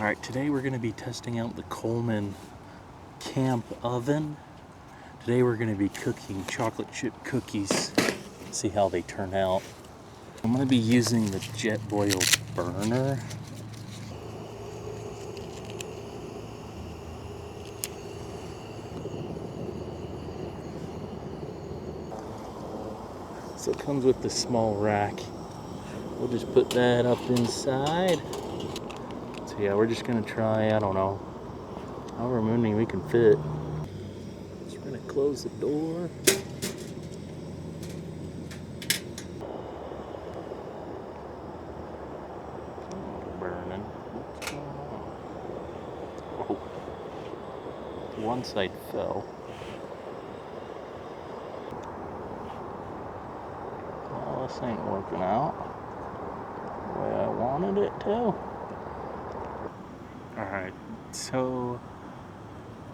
Alright, today we're going to be testing out the Coleman Camp Oven. Today we're going to be cooking chocolate chip cookies. See how they turn out. I'm going to be using the jet boil burner. So it comes with the small rack. We'll just put that up inside. So yeah, we're just gonna try, I don't know, however many we can fit. So we're gonna close the door. Burning. What's going on? Oh. One side fell. Well, this ain't working out the way I wanted it to. Alright, so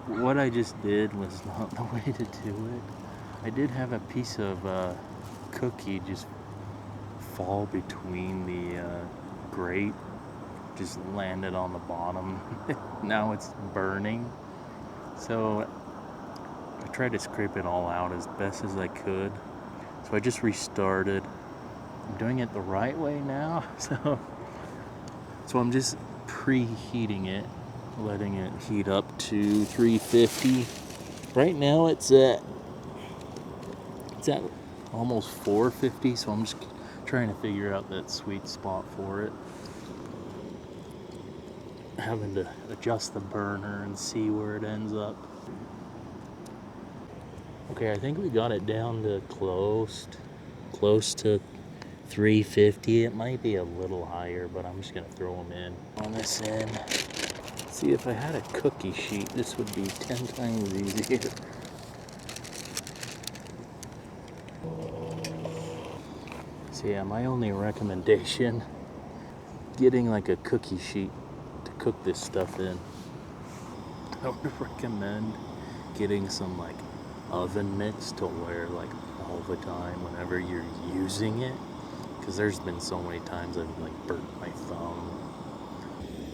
what I just did was not the way to do it. I did have a piece of cookie just fall between the grate, just landed on the bottom. Now it's burning. So I tried to scrape it all out as best as I could. So I just restarted. I'm doing it the right way now. So I'm just preheating it, letting it heat up to 350. Right now it's at almost 450, so I'm just trying to figure out that sweet spot for it. Having to adjust the burner and see where it ends up. Okay, I think we got it down to close to 350. It might be a little higher, but I'm just gonna throw them in on this end. See, if I had a cookie sheet, this would be 10 times easier. So yeah, my only recommendation, getting like a cookie sheet to cook this stuff in. I would recommend getting some like oven mitts to wear like all the time whenever you're using it, because there's been so many times I've like burnt my thumb.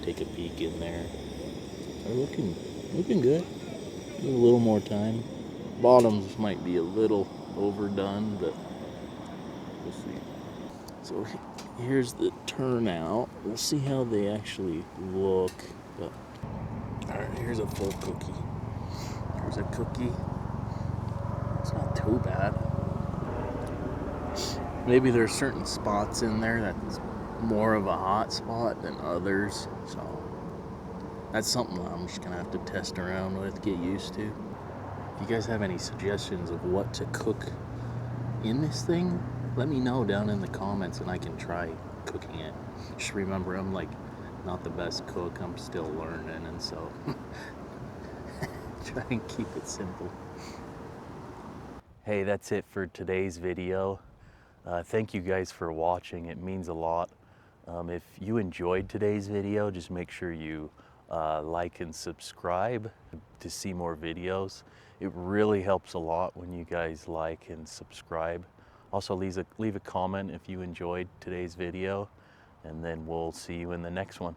Take a peek in there. They're looking good. Need a little more time. Bottoms might be a little overdone, but we'll see. So here's the turnout. We'll see how they actually look. But all right, here's a full cookie. Here's a cookie. It's not too bad. Maybe there's certain spots in there that's more of a hot spot than others. So that's something I'm just gonna have to test around with, get used to. If you guys have any suggestions of what to cook in this thing, let me know down in the comments and I can try cooking it. Just remember, I'm like not the best cook. I'm still learning, and so try and keep it simple. Hey, that's it for today's video. Thank you guys for watching. It means a lot. If you enjoyed today's video, just make sure you like and subscribe to see more videos. It really helps a lot when you guys like and subscribe. Also leave a comment if you enjoyed today's video, and then we'll see you in the next one.